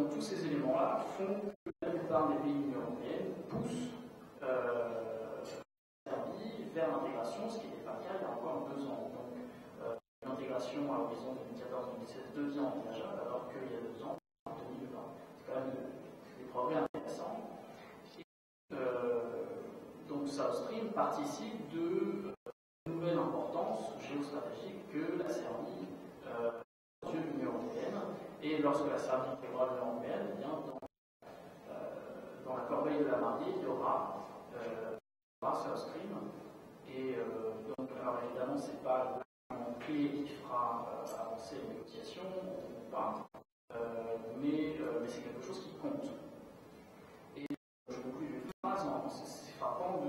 donc tous ces éléments-là font que la plupart des pays de l'Union européenne poussent la Serbie vers l'intégration, ce qui n'était pas le cas il y a encore 2 ans. Donc l'intégration à l'horizon 2014-2017 devient envisageable alors qu'il y a 2 ans, en 2020. C'est quand même des progrès intéressants. Donc South Stream participe de nouvelle importance géostratégique que la Serbie aux yeux de l'Union européenne. Et lorsque la Serbie intégrera l'Union européenne, eh bien, dans la corbeille de la mariée, il y aura South Stream. Et donc, alors évidemment, ce n'est pas l'argument clé qui fera avancer les négociations, ou pas, mais c'est quelque chose qui compte. Et je conclue une phrase, c'est frappant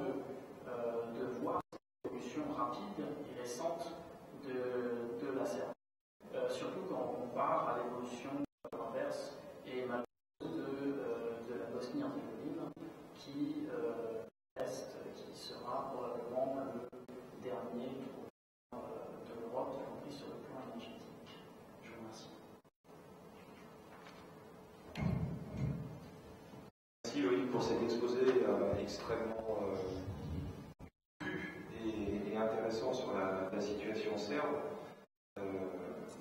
de voir cette évolution rapide et récente de la Serbie. Surtout quand on compare à l'évolution inverse et malheureusement de la Bosnie-Herzégovine qui sera probablement le dernier de l'Europe, y compris sur le plan énergétique. Je vous remercie. Merci Loïc pour cet exposé extrêmement et intéressant sur la situation serbe.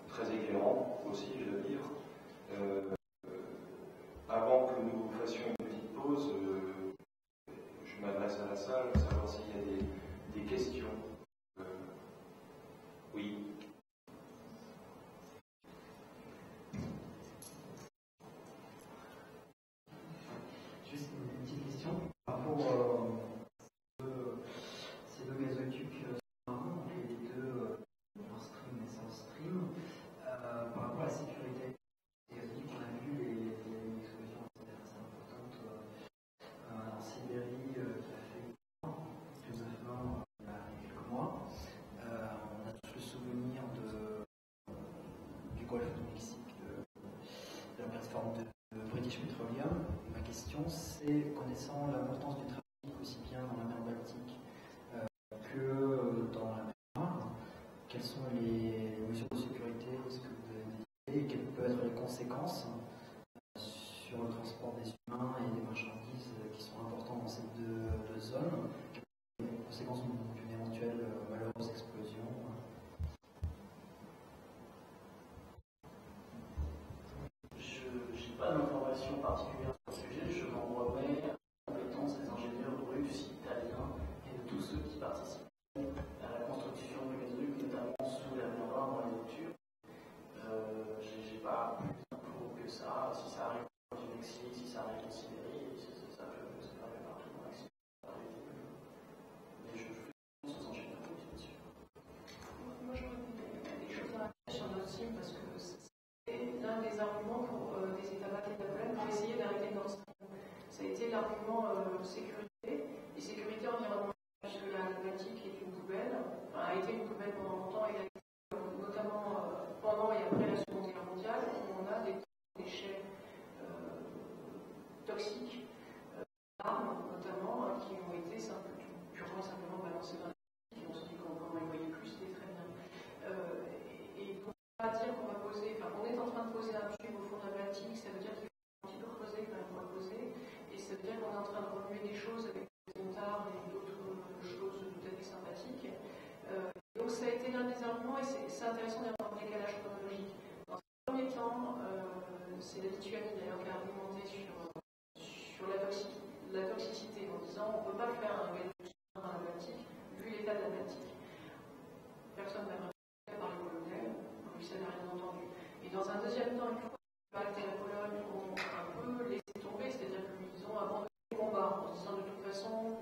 Très éclairant aussi, je dois dire. Avant que nous fassions une petite pause, je m'adresse à la salle, savoir s'il y a des questions. Oui. Juste une petite question par rapport ces deux gazoducs sous-marins, les deux Nord Stream et South Stream, par rapport à la sécurité des gazoducs, on a vu les explosions assez importantes en Sibérie qui a fait Kazachstan il y a quelques mois. On a tous le souvenir du golfe du Mexique, de la plateforme de British Petroleum. Ma question, c'est, connaissant l'importance du trafic aussi bien dans la mer Baltique que dans la mer Noire, quelles sont les mesures de sécurité, est-ce que vous avez des idées, et quelles peuvent être les conséquences sur le transport des humains et des marchandises qui sont importants dans ces deux zones, quelles sont les conséquences d'une éventuelle malheureuse explosion? Je n'ai pas d'informations particulières sur le sujet, je m'en remets à la compétence des ingénieurs russes, italiens et de tous ceux qui participent à la construction du gazoduc, notamment sous la mer Noire dans les ruptures. Je n'ai pas plus d'infos que ça. Si ça arrive du Mexique, si ça arrive en Sibérie, ça peut arriver partout dans l'action. Mais je fais confiance aux ingénieurs russes, bien sûr. Moi, je trouve des choses à dire sur notre site parce que c'est l'un des arguments pour les États battus de la Pologne pour essayer d'arrêter Nord Stream. Ça a été l'argument sécurité et sécurité environnementale, puisque la Baltique est une poubelle, a été une poubelle pendant longtemps et notamment pendant et après la Seconde Guerre mondiale, où on a des déchets toxiques, d'armes notamment, qui ont été purement et simplement balancés dans la Baltique, et on se dit qu'on ne voyait plus, c'était très bien. Et on va dire qu'on va poser, enfin on est en train de poser un tube au fond de la Baltique, ça veut dire qu'il faut un petit peu creuser quand même pour le poser, et ça veut dire qu'on est en train de remuer des choses avec des montards et d'autres choses tout à fait sympathiques. Donc ça a été l'un des arguments, et c'est intéressant d'avoir un décalage chronologique. Dans un premier temps, c'est la Lituanie d'ailleurs qui a argumenté sur la toxicité en disant on ne peut pas faire un gazoduc dans la Baltique, vu l'état de la Baltique. Personne n'a fait par les colonels, Bruxelles n'a rien entendu. Et dans un deuxième temps, une fois que Malte et la Pologne ont un peu laissé tomber, c'est-à-dire qu'ils ont abandonné le combat en disant de toute façon,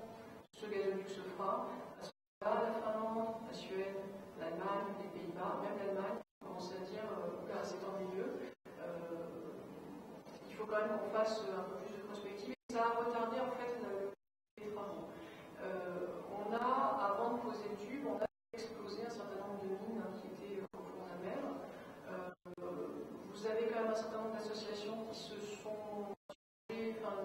ce gazoduc se fera. À ce moment-là, la Finlande, la Suède, l'Allemagne, les Pays-Bas, même l'Allemagne, commencent à dire oula, c'est ennuyeux. Il faut quand même qu'on fasse un peu plus de prospective. Et ça a retardé en fait les travaux. On a, avant de poser le tube, on a explosé un certain nombre de mines qui étaient au fond de la mer. Vous avez quand même un certain nombre d'associations qui se sont l'état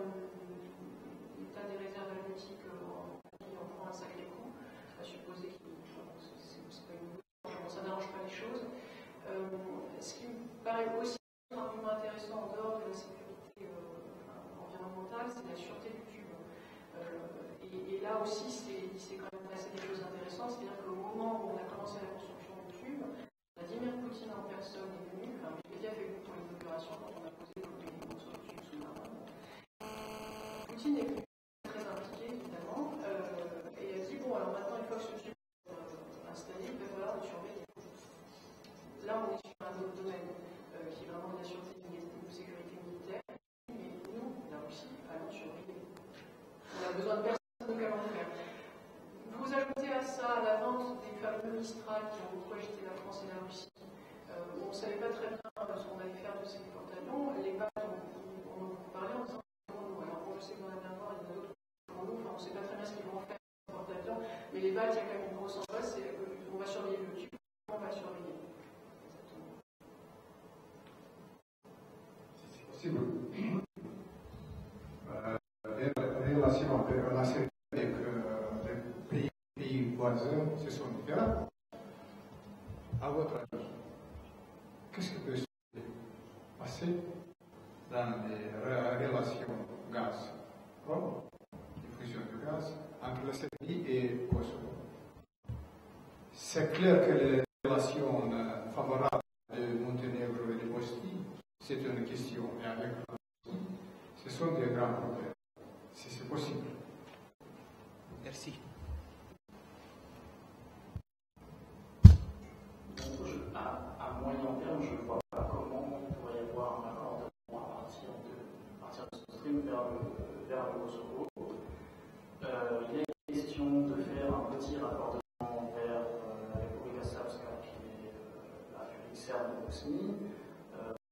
des réserves halieutiques en prend un sacré coup, à supposer que c'est pas une ça n'arrange pas les choses. Ce qui me paraît aussi un argument intéressant en dehors de la sécurité aussi, il s'est quand même passé des choses intéressantes, c'est-à-dire qu'au moment où on a commencé la construction du tube, Vladimir Poutine en personne est venu, enfin, Medvedev est venu pour l'inauguration quand on a posé les lignes sur le tube sous-marin. Poutine est venu très impliqué, évidemment, et a dit, bon, alors maintenant, une fois que ce tube est installé, il va falloir le surveiller. Là, on est sur un autre domaine, qui est vraiment de la sûreté de sécurité militaire, mais nous, la Russie, allons surveiller. On a besoin de personne, donc allons le faire. Vous ajoutez à ça la vente des fameux Mistral qui ont projeté la France et la Russie. On ne savait pas très bien ce qu'on allait faire de ces porte-avions. Les bases, on en parlait en disant pour nous. Alors, bon, je sais qu'on a bien voir, il y en a d'autres pour nous. Enfin, on ne sait pas très bien ce qu'ils vont faire de porte-avions. Mais les bases, il y a quand même une grosse angoisse. On va surveiller le tube, on va surveiller. C'est possible. Relation avec les pays voisins, ce sont différents. À votre avis, qu'est-ce qui peut se passer dans les relations gaz, diffusion de gaz, entre la Serbie et Kosovo? C'est clair que les relations favorables de Monténégro et de Bosnie, c'est une question, et avec la Russie, ce sont des grands problèmes. Si c'est possible. Merci. À moyen terme, je ne vois pas comment il pourrait y avoir un accord à partir de ce stream vers le Kosovo. Il est question de faire un petit raccordement vers la République Srpska, qui est la République serbe de Bosnie.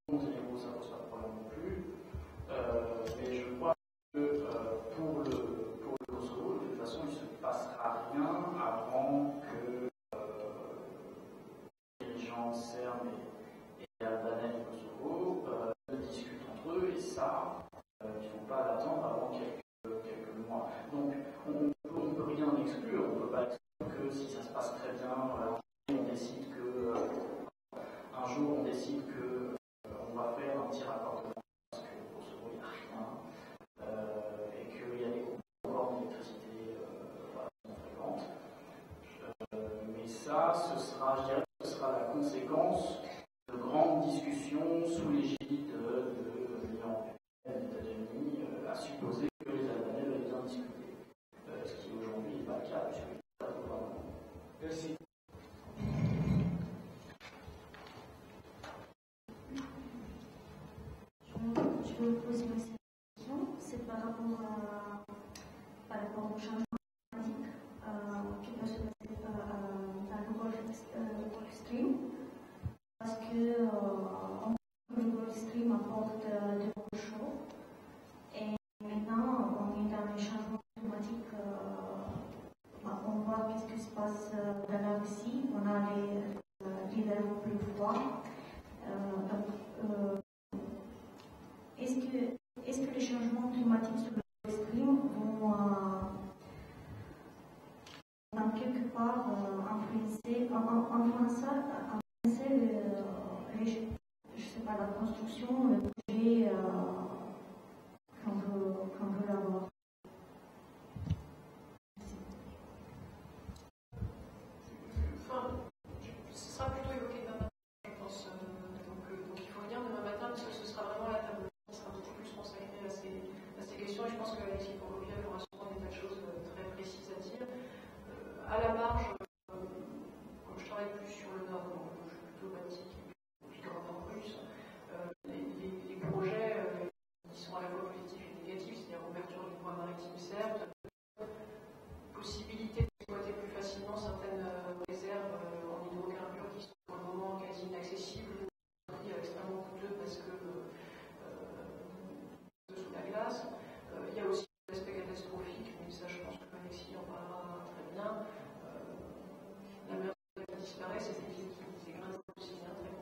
Monténégro, ça ne pose pas de problème non plus. Mais je crois que pour le Kosovo, de toute façon, il ne se passera rien avant que les dirigeants serbes et albanais du Kosovo ne discutent entre eux, et ça, il ne faut pas l'attendre avant quelques mois. Donc, on ne peut rien exclure. On ne peut pas exclure que si ça se passe très bien, on décide que un jour on décide que on va faire un petit raccordement parce qu'au Kosovo il n'y a rien et qu'il y a des coupes encore d'électricité fréquentes. Mais ça, je dirais que ce sera la conséquence de grandes discussions sous l'égide de l'Union européenne et des États-Unis, à supposer que les Albanais veulent bien discuter. Ce qui aujourd'hui n'est pas le cas, puisque c'est pas trop vraiment. Merci. Je vais poser une question. C'est par rapport au changement climatique qui peut se passer dans le Gulf Stream. Parce que le Gulf Stream apporte de l'eau chaude. Et maintenant, on est dans le changement climatique. On voit qu'est-ce qui se passe dans la Russie. On a l'hiver plus froid. Est-ce que les changements climatiques sur le stream vont en quelque part influencer la construction, le projet qu'on veut avoir? Ce sera plutôt évoqué demain matin, je pense. Donc il faut venir demain matin parce que ce sera vraiment la table qui sera beaucoup plus consacrée à ces questions. Et je pense qu'Alexis Poropiel aura sûrement des tas de choses très précises à dire. À la marge, comme je travaille plus sur le nord, donc je suis plutôt baltique et puis grand nord russe, les projets qui sont à la fois positifs et négatifs, c'est-à-dire ouverture du point maritime serbe, possibilité d'exploiter plus facilement certaines réserves en hydrocarbures qui sont pour le moment quasi inaccessibles, extrêmement coûteux parce que sous la glace. Il y a aussi l'aspect catastrophique, mais ça je pense que Alexis en parlera très bien. La mer qui disparaît, c'est des grains de aussi très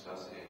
ça, c'est